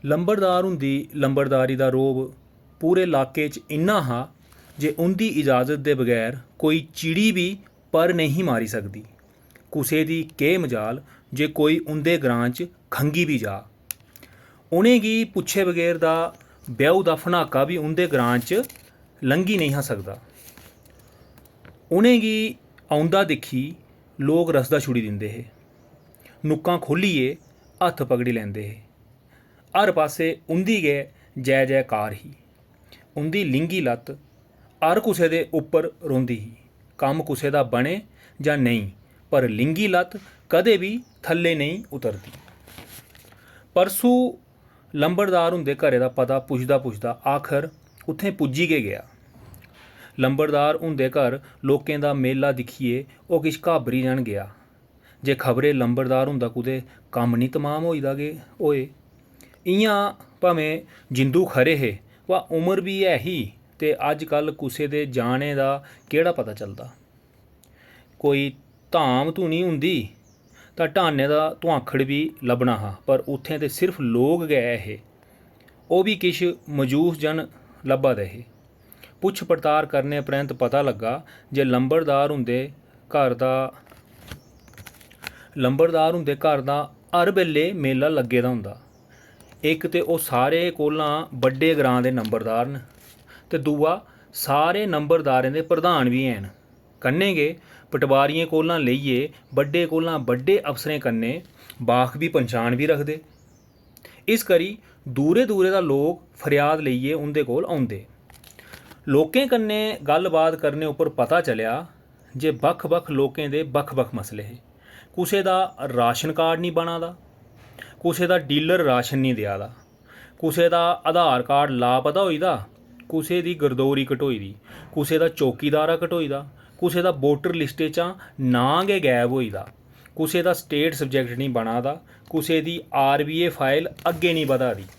लंबड़दार हुंदी लंबड़दारी दा रोब पूरे इलाके च इन्ना हा जे उंदी इजाज़त दे बगैर कोई चिड़ी भी पर नहीं मारी सकदी। कुसै दी केह् मजाल जे कोई उंदे ग्रां च खंघी भी जा। उ'नेंगी पुच्छे बगैर दा ब्याहू दा फनाका भी उंदे ग्रां च लंघी नहीं हा सकदा। उ'नेंगी औंदा दिक्खी लोग रसदा छुड़ी दिंदे हे, नुक्कां खोह्ल्लियै हत्थ पकड़ी लैंदे हे। हर पास्से उंदी गै जै जैकार ही। उंदी लिंगी लत्त हर कुसै दे उप्पर रौंह्दी ही। कम्म कुसै दा बने जां नेईं, पर लिंगी लत्त कदें बी थल्ले नेईं उतरदी। परसू लंबड़दार हुंदे घरै दा पता पुछदा पुछदा आखर उत्थें पुज्जी गै गेआ। लंबड़दार हुंदे घर लोकें दा मेला दिक्खियै ओह् किश घाबरी जन गेआ जे खबरै लंबड़दार हुंदा कुतै कम्म निं तमाम होई दा गै होए। इ'यां भामें जिंदू खरे हे वा उमर बी है ही ते अजकल कुसै दे जाने दा केह्ड़ा पता चलदा। कोई धाम धूनी होंदी तां ढाने दा धुआंखड़ बी लब्भना हा, पर उत्थें ते सिर्फ लोग गै हे, ओह् बी किश मजूस जन लब्भा दे हे। पुच्छ पड़ताल करने परैंत पता लग्गा जे लंबड़दार हुंदे घर दा हर बेल्ले मेला लग्गे दा होंदा। इक ते ओह् सारे कोला बड्डे ग्रां दे नंबरदार न ते दूआ सारे नंबरदारें दे प्रधान बी हैन। कन्नै गै पटवारियें कोला लेइयै बड्डे कोला बड्डे अफसरें कन्नै बाख बी पंछान बी रखदे। इस करी दूरे दूरे दा लोग फरियाद लेइयै उंदे कोल औंदे। लोकें कन्नै गल्ल बात करने उप्पर पता चलेआ जे बक्ख बक्ख लोकें दे बक्ख बक्ख मसले हे। कुसै दा राशन कार्ड नहीं बना दा, कुसै दा डीलर राशन नहीं देआ दा, कुसै दा आधार कार्ड लापता होई दा, कुसै दी गरदौरी कटोई दी, कुसै दा चौकीदारा कटोई दा, कुसै दा वोटर लिस्टे चा नांऽ गै गैब होई दा, कुसै दा स्टेट सब्जैक्ट नहीं बना दा, कुसै दी RBA फाइल अग्गें नहीं बधा दी,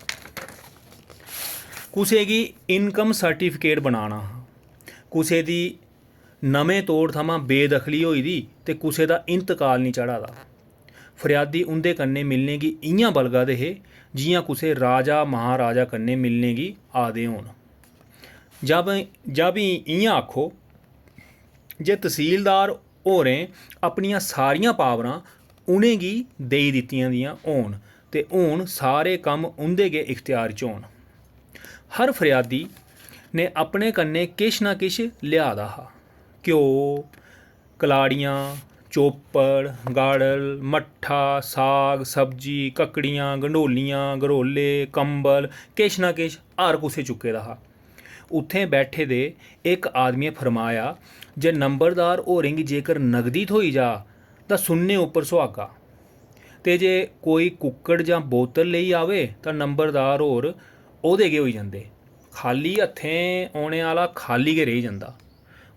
कुसै गी इनकम सर्टिफिकेट बनाना हा, कुसै दी नमें तौर थमां बेदखली होई दी ते कुसै दा इंतकाल नहीं चढ़ा दा। फरियादी उंदे कन्नै मिलने गी इ'यां बलगा दे हे जि'यां कुसै राजा महाराजा कन्नै मिलने गी आदे होन। जां भी इ'यां आखो जे तहसीलदार होरें अपनियां सारियां पावरां उ'नेंगी देई दित्तियां दियां होन ते हून सारे कम्म उंदे गै इख्तियार च होन। हर फरियादी ने अपने कन्नै किश ना किश लेआ दा हा। घ्यो, कलाड़ियां, चोपड़, गाड़ल, मट्ठा, साग, सब्जी, ककड़ियां, गंडोलियां, गरोले, कंबल, किश ना किश हर कुसै चुक्के दा हा। उत्थें बैठे दे इक आदमियै फरमाया जे नंबरदार होरें गी जेकर नगदी थ्होई जा तां सुनने उप्पर सुहागा, ते जे कोई कुक्कड़ जां बोतल लेई आवे तां नंबरदार होर ओह्दे गै होई जंदे। खाली हत्थें औने आह्ला खाली गै रेही जंदा।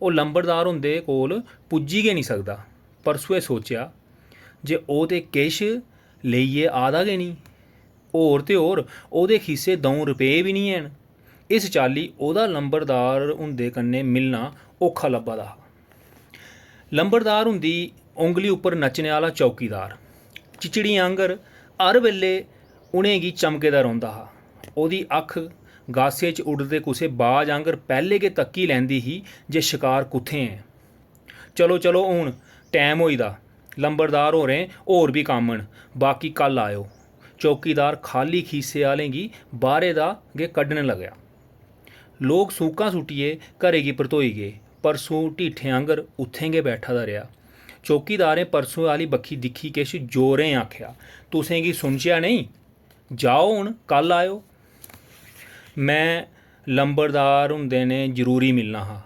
ओह् लंबड़दार हुंदे कोल पुज्जी गै नहीं सकदा। परसुए सोचेआ जे ओह् ते किश लेइयै आदा गै नहीं, होर ते होर ओह्दे खीसे 2 रपेऽ बी नहीं हैन। इस चाल्ली ओह्दा लंबड़दार हुंदे कन्नै मिलना औखा लब्भा दा हा। लंबड़दार हुंदी औंगली उप्पर नच्चने आह्ला चौकीदार चिचड़ी आंगर हर बेल्ले उ'नेंगी चमके दा रौंह्दा हा। ओह्दी अक्ख गासे च उड्डदे कुसै बाज आंगर पैह्ले गै तक्की लैंदी ही जे शिकार कुत्थें ऐ। चलो चलो हून टैम होई दा, लंबड़दार होरें होर बी कम्म न, बाकी कल आयो। चौकीदार खाली खीसे आह्लें गी बाह्रे दा गै कड्ढन लगेआ। लोग सूकां सुट्टियै घरै गी परतोई गे। परसों ढीठें आंगर उत्थें गै बैठा दा रेहा। चौकीदारें परसों आह्ली बक्खी दिक्खी किश जोरें आखेआ, तुसें गी सुनचेआ नेईं? जाओ हून कल आयो। मैं लंबड़दार हुंदे ने जरूरी मिलना हा।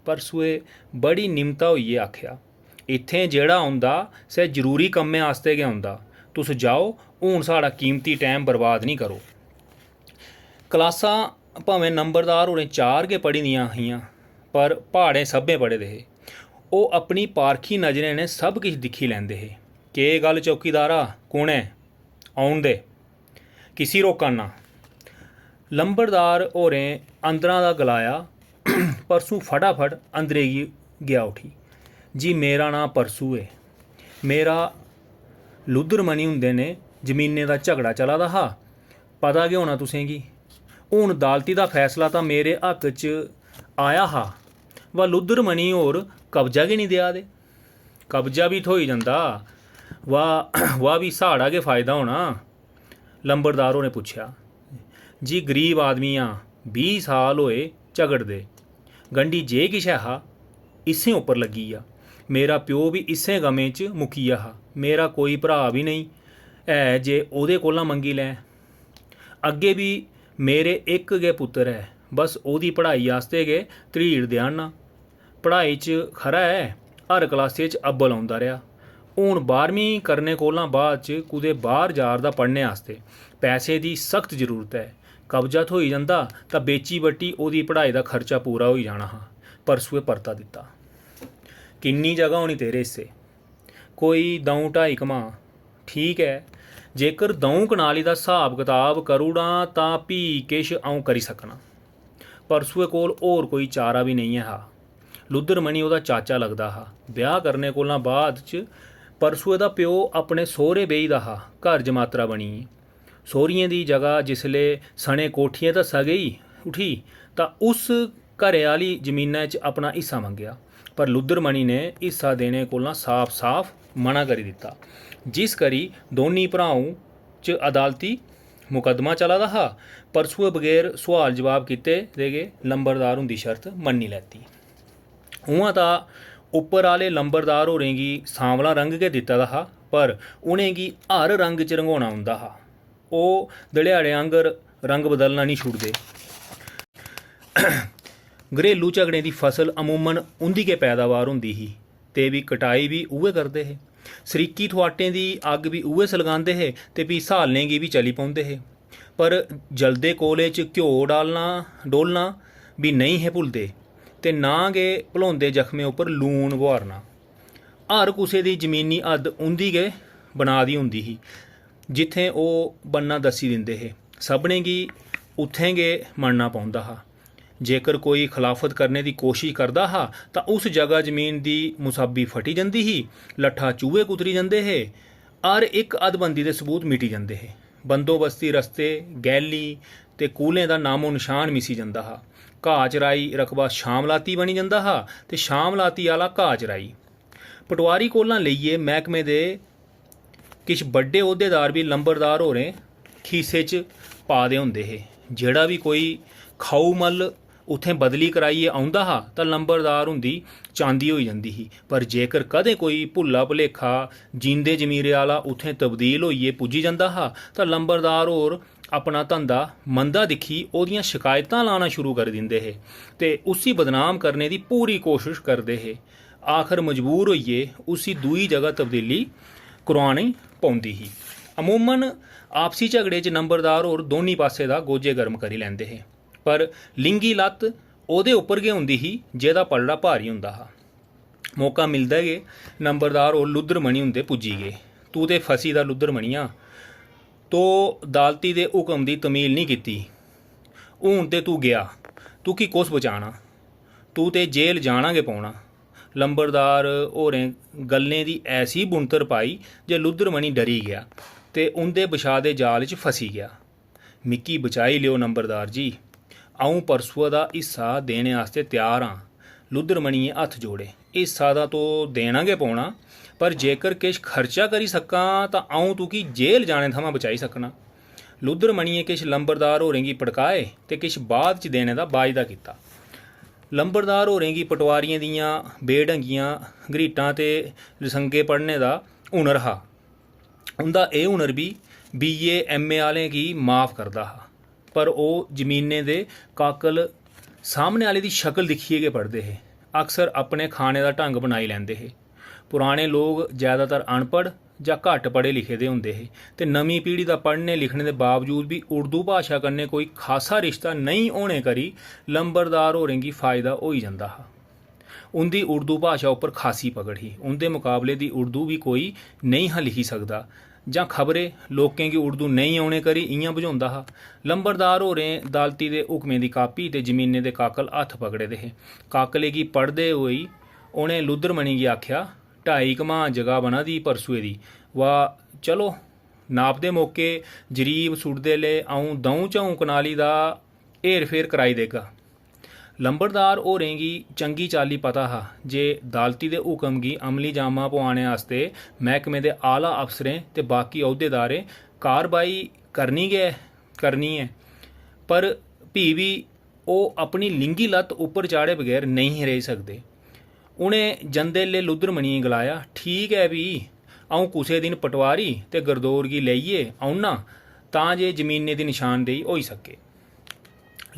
परसुए बड़ी निमता होइयै आखेआ, इत्थें जेह्ड़ा औंदा सै जरूरी कम्में आस्तै गै औंदा। तुस जाओ हून साढ़ा कीमती टैम बर्बाद नहीं करो। क्लासां भावें नंबरदार होरें 4 गै पढ़ी दियां हियां, पर प्हाड़ें सब्भें पढ़े दे हे। ओह् अपनी पारखी नज़रें ने सब किश दिक्खी लैंदे हे। केह् गल्ल चौकीदारा, कु'न ऐ? औन दे, किसी रोका ना। लंबड़दार होरें अंदरा दा गलाया। परसू फटाफट अंदरे गी गेआ उठी। जी मेरा नांऽ परसू है। मेरा लुद्दर मनी हुंदे ने जमीनें दा झगड़ा चला दा हा। पता गै होना तुसें गी। हून अदालती दा फैसला तां मेरे हक्क च आया हा, वा लुद्दर मनी होर कब्जा गै नहीं देआ दे। कब्जा भी थ्होई जंदा, वाह भी साढ़ा गै फ़ायदा होना। लंबरदार होरें पुच्छेआ। जी गरीब आदमी आं, 20 साल होए झगड़दे, गंढी जे किश है हा इस्सें उप्पर लग्गी आ। मेरा प्यो भी इस्सें गमें च मुक्किया हा। मेरा कोई भ्राऽ भी नहीं है जे ओह्दे कोला मंगी लैं। अग्गे भी मेरे इक गै पुत्तर है, बस ओह्दी पढ़ाई आस्ते गै धरीड़ देआ ना। पढ़ाई च खरा है, हर क्लासे च अव्वल औंदा रेहा। हून 12वीं करने कोला बाद च कुदै बाहर जा'रदा पढ़ने आस्ते। पैसे दी सख्त जरूरत है। कब्जा थ्होई जंदा तां बेची बट्टी ओह्दी पढ़ाई दा खर्चा पूरा होई जाना हा। परसुए परता दित्ता। किन्नी जगह होनी तेरे हिस्से? कोई 2-2.5 कनाल। ठीक है, जेकर 2 कनाली दा हिसाब कताब करूड़ां तां भी किश अ'ऊं करी सकना। परसुए कोल होर कोई चारा भी नहीं हा। लुद्दर मनी ओह्दा चाचा लगदा हा। ब्याह करने कोला बाद च परसुए दा प्यो अपने सौह्रे बेही दा हा। घर जमातरा बनी। सौह्रियें दी जगह जिसले सने कोठियें दस्सा गेई उठी तां उस घरै आह्ली जमीनै च अपना हिस्सा मंगेआ, पर लुद्दर मनी ने हिस्सा देने कोला साफ साफ मना करी दित्ता, जिस करी दोनी भ्राऊं च अदालती मुकदमा चला दा हा। परसुए बगैर सोआल जवाब कीते दे गै लंबरदार हुंदी शर्त मन्नी लैती। उ'आं तां उप्पर आह्ले लंबरदार होरें गी सांवला रंग गै दित्ता दा हा, पर उ'नें गी हर रंग च रंगोना औंदा हा। ओह् दड़ियाड़े आंगर रंग बदलना नहीं छुड़दे। घरेलू झगड़ें दी फसल अमूमन उं'दी गै पैदावार होंदी ही ते भी कटाई भी उ'ऐ करदे हे। सरीकी थुआटें दी अग्ग भी उ'ऐ सलगांदे हे ते भी स्हालने गी भी चली पौंदे हे। पर जलदे कोले च घ्यो डोलना भी नहीं हे भुलदे ते ना गै भलोंदे जख्में उप्पर लून बुहारना। हर कुसै दी जमीनी हद्द उं'दी गै बना दी होंदी ही, जित्थें ओह् बनना दस्सी दिंदे हे। सभनें गी उत्थें गै मन्नना पौंदा हा। जेकर कोई खलाफत करने दी कोशिश करदा हा तां उस जगह जमीन दी मुसाबी फटी जंदी ही, लट्ठा चूहे कुतरी जंदे हे, हर इक हदबंदी दे सबूत मिटी जंदे हे। बंदोबस्ती रस्ते गैली ते कूलें दा नामो निशान मिसी जंदा हा। घाऽ चराई रकबा शामलाती बनी जंदा हा ते शामलाती आह्ला घाऽ चराई। पटवारी कोला लेइयै मैह्कमे दे किश बड्डे अहुदेदार भी लंबरदार होरें खीसे च पा दे होंदे हे। जेह्ड़ा भी कोई खाऊ मल उत्थें बदली कराइयै औंदा हा तां लंबरदार हुंदी चांदी होई जंदी ही। पर जेकर कदें कोई भुल्ला भुलेखा जींदे जमीरे आह्ला उत्थें तब्दील होइयै पुज्जी जंदा हा तां लंबरदार होर अपना धंधा मंदा दिक्खी ओह्दियां शिकायतां लाना शुरू करी दिंदे हे ते उसी बदनाम करने दी पूरी कोशिश करदे हे। आखर मजबूर होइयै उसी दूई जगह तब्दीली करवानी पौंदी ही। अमूमन आपसी झगड़े च नंबरदार होर दोनी पासे दा गोजे गर्म करी लैंदे हे, पर लिंगी लत्त ओह्दे उप्पर गै होंदी ही जेह्दा पलड़ा भारी होंदा हा। मौका मिलदा गै नंबरदार होर लुद्दर मनी हुंदे पुज्जी गे। तू ते फसी दा लुद्दर मनिया, तो अदालती दे हुक्म दी तमील नहीं कीती। हून ते तू गया, तुकी कुस बचाना, तू ते जेल जाना गै पौना। लंबरदार होरें गल्लें दी ऐसी बुनतर पाई जे लुद्दर मनी डरी गया ते उं'दे बछा दे जाल च फसी गया। मिकी बचाई लियो नंबरदार जी, अ'ऊं परसुआ दा हिस्सा देने आस्ते त्यार आं। लुद्दर मनियै हत्थ जोड़े। हिस्सा दा तो देना गै पौना, पर जेकर किश खर्चा करी सकां तां अ'ऊं तुकी जेल जाने थमां बचाई सकना। लुद्दर मनियै किश लंबरदार होरें गी भड़काए ते किश बाद च देने दा वायदा कीता। लंबरदार होरें गी पटवारियें दियां बेढंगियां घरीटां ते लसंगे पढ़ने दा हुनर हा। उं'दा एह् हुनर भी BA MA आह्लें गी माफ करदा हा, पर ओह् जमीनें दे काकल सामने आह्ले दी शक्ल दिक्खियै गै पढ़दे हे। अक्सर अपने खाने दा ढंग बनाई लैंदे हे। पुराने लोग ज़्यादातर अनपढ़ जां घट्ट पढ़े लिखे दे होंदे हे ते नमीं पीढ़ी दा पढ़ने लिखने दे बावजूद भी उर्दू भाशा कन्नै कोई खासा रिश्ता नेईं होने करी लंबरदार होरें गी फ़ायदा होई जंदा हा। उं'दी उर्दू भाशा उप्पर खासी पकड़ ही। उं'दे मुकाबले दी उर्दू भी कोई नेईं हा लिखी सकदा, जां खबरे लोकें गी उर्दू नेईं औने करी इ'यां बझोंदा हा। लंबरदार होरें अदालती दे हुक्में दी कापी ते जमीनें दे काकल हत्थ पकड़े दे हे। काकले गी पढ़दे होई उ'नें लुद्दर मनी गी आखेआ, 2.5 कनाल जगह बना दी परसुए दी, वा चलो नापदे मौके जरीब सुटदे ले अऊं दऊं चऊं कनाली दा हेर फेर कराई देगा। लंबड़दार होरें गी चंगी चाल्ली पता हा जे अदालती दे हुकम गी अमली जामा पवाने आस्ते मैह्कमे दे आला अफसरें ते बाकी अहुदेदारें कारवाई करनी ऐ, पर भी बी ओह् अपनी लिंगी लत्त उप्पर चाढ़े बगैर नहीं रेही सकदे। उ'नें जंदे ले लुद्दरमणिये गी गलाया, ठीक ऐ भी, अऊं कुसै दिन पटवारी ते गरदौर गी लेइयै औन्ना तां जे जमीनै दी निशानदेही होई सके।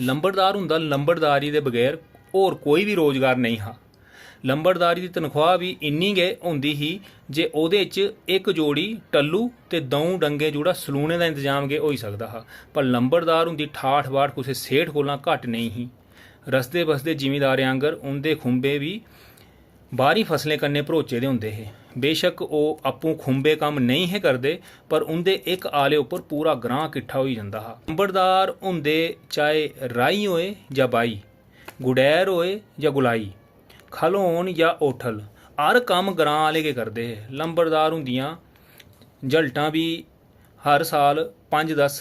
लंबड़दार हुंदा लंबड़दारी दे बगैर होर कोई भी रोजगार नहीं हा। लंबड़दारी दी तनख्वाह भी इन्नी गै होंदी ही जे ओह्दे च इक जोड़ी टल्लू ते दऊं डंगे जुड़ा सलूने दा इंतजाम गै होई सकदा हा। पर लंबड़दार हुंदी ठाठ बाट कुसै सेठ कोला घट्ट नेईं ही। रसदे बसदे जिमीदारें आंगर उंदे खुंबे भी बाहरी फसलें कन्नै भरोचे दे होंदे हे। बेशक ओह् आपूं खुंबे कम्म नहीं हे करदे, पर उंदे इक आले उप्पर पूरा ग्रां किट्ठा होई जंदा हा। लंबड़दार हुंदे चाहे राही होए जां बाई, गुडैर होए जां गुलाई, खल होन जां ओठल, हर कम्म ग्रां आह्ले गै करदे हे। लंबड़दार हुंदियां जलटां भी हर साल 5-10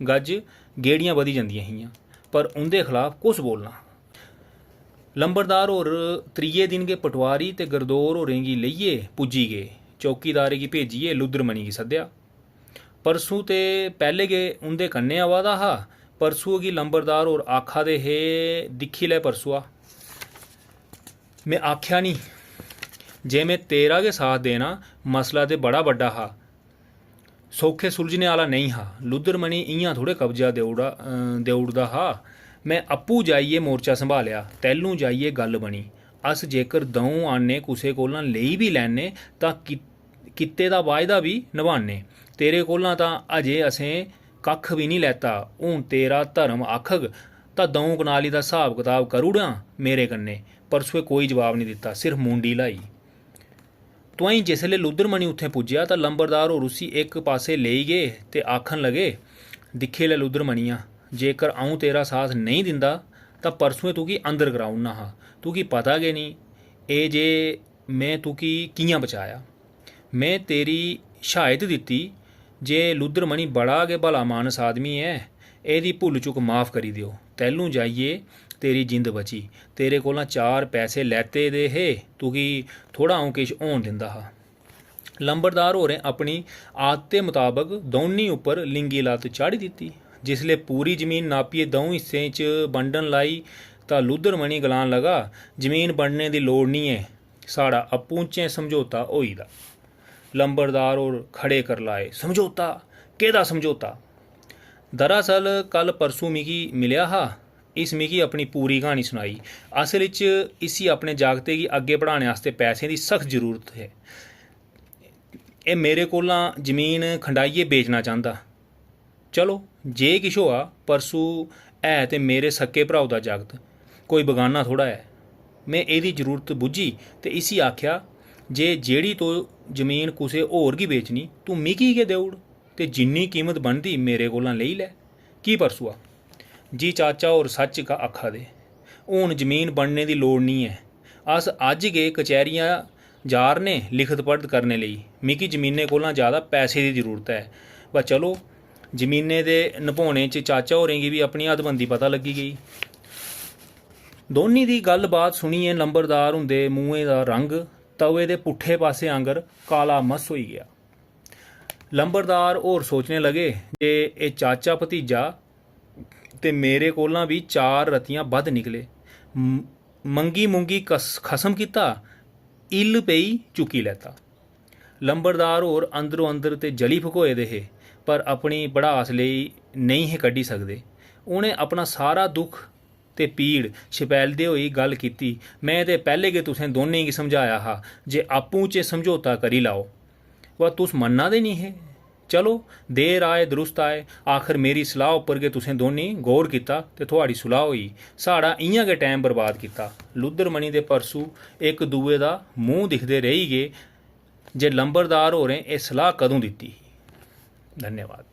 गज गेड़ियां बधी जंदियां हियां, पर उंदे खलाफ कुस बोलना। लंबड़दार होर त्रिये दिन गै पटवारी ते गरदौर होरें गी लेइयै पुज्जी गे। चौकीदारे गी भेजियै लुद्दरमणि गी सद्देआ। परसों ते पैह्ले गै उंदे कन्नै आवा दा हा। परसुआ गी लंबड़दार होर आखा दे हे, दिक्खी लै परसुआ, में आख्या नी जे में तेरा गै साथ देना, मसला ते बड़ा बड्डा हा, सौखे सुलझने आह्ला नहीं हा। लुद्दरमणि इ'यां थोड़े कब्जा देई ओड़दा हा। मैं आपूं जाइयै मोर्चा संभालेआ, तैलूं जाइयै गल्ल बनी। अस जेकर दऊं आने कुसै कोला लेई भी लैने तां कीते दा वायदा भी नभाने। तेरे कोला तां अजे असें कक्ख भी नहीं लैता। हून तेरा धर्म आखग तां दऊं कनाली दा हिसाब कताब करूड़ां मेरे कन्नै। परसुए कोई जवाब नहीं दित्ता, सिर्फ मुंडी ल्हाई। तोआईं जिसलै लुद्दरमणि उत्थें पुज्जेआ तां लंबड़दार होर उसी इक पास्से लेई गे ते आखन लगे, दिक्खी लै लुद्दरमणिया, जेकर अऊं तेरा साथ नहीं दिंदा तां परसुएं तुगी अंदर कराउड़ना हा। तुगी पता गै नहीं एह् जे में तुगी कि'यां बचाया। में तेरी शायत दित्ती जे लुद्दरमणि बड़ा गै भला मानस आदमी ऐ, एह्दी भुल चुक माफ़ करी देओ। तैलूं जाइयै तेरी जिंद बची। तेरे कोला 4 पैसे लैते दे हे, तुगी थोड़ा अऊं किश होन दिंदा हा। लंबड़दार होरें अपनी आदते मुताबक दौनी उप्पर लिंगी लत्त चाढ़ी दित्ती। जिसले पूरी जमीन नापियै दऊं हिस्सें च बंडन लाई तां लुद्दरमणि गलान लगा, जमीन बंडने दी लोड़ नहीं ऐ, साढ़ा आपूं चें समझौता होई दा। लंबड़दार होर खड़े कर लाए, समझौता? केह्दा समझौता? दरअसल कल परसों मिगी मिलेआ हा। इस मिगी अपनी पूरी क्हानी सुनाई। असल च इसी अपने जागते गी अग्गे पढ़ाने आस्ते पैसें दी सख्त जरूरत है। एह् मेरे कोला जमीन खंडाइयै बेचना चांह्दा। चलो जे किश होआ, परसू है ते मेरे सक्के भ्राऊ दा जागत, कोई बगाना थोड़ा है। में एह्दी जरूरत बुझी ते इसी आख्या, जे जेह्ड़ी तो जमीन कुसै होर गी बेचनी तूं मिगी गै देई ओड़ ते जिन्नी कीमत बनदी मेरे कोला लेई लै। की परसुआ? जी चाचा होर सच आखा दे। हून जमीन बनने दी लोड़ नहीं ऐ। अस अज्ज गै कचैरियां जा'रने लिखत पढ़त करने लेई। मिगी जमीनै कोला ज़्यादा पैसे दी जरूरत है। वा चलो, जमीनै दे नभोने च चाचा होरें गी भी अपनी हदबंदी पता लग्गी गेई। दोनी दी गल्ल बात सुनियै लंबड़दार हुंदे मूहें दा रंग तवे दे पुट्ठे पासे आंगर काला मस होई गया। लंबड़दार होर सोचने लगे जे एह् चाचा भतीजा ते मेरे कोला भी 4 रत्तियां बद्ध निकले। मंगी मुंगी खसम कीता, इल्ल पेई चुकी लैता। लंबड़दार होर अंदरों अंदर ते जली भकोए दे हे, पर अपनी भड़ास लेई नहीं हे कड्ढी सकदे। उ'नें अपना सारा दुख ते पीड़ छपैलदे होई गल्ल कीती, मैं ते पैह्ले गै तुसें दोनें गी समझाया हा जे आपूं च समझौता करी लाओ, वा तुस मन्ना दे नहीं हे। चलो, देर आए दुरुस्त आए, आखर मेरी सलाह उप्पर गै तुसें दोनें गौर कीता ते थुआढ़ी सुलह होई। साढ़ा इ'यां गै टैम बर्बाद कीता। लुद्दरमणि ते परसू इक दूए दा मूंह दिखदे रेही गे जे लंबड़दार होरें एह् सलाह कदूं दित्ती। धन्यवाद।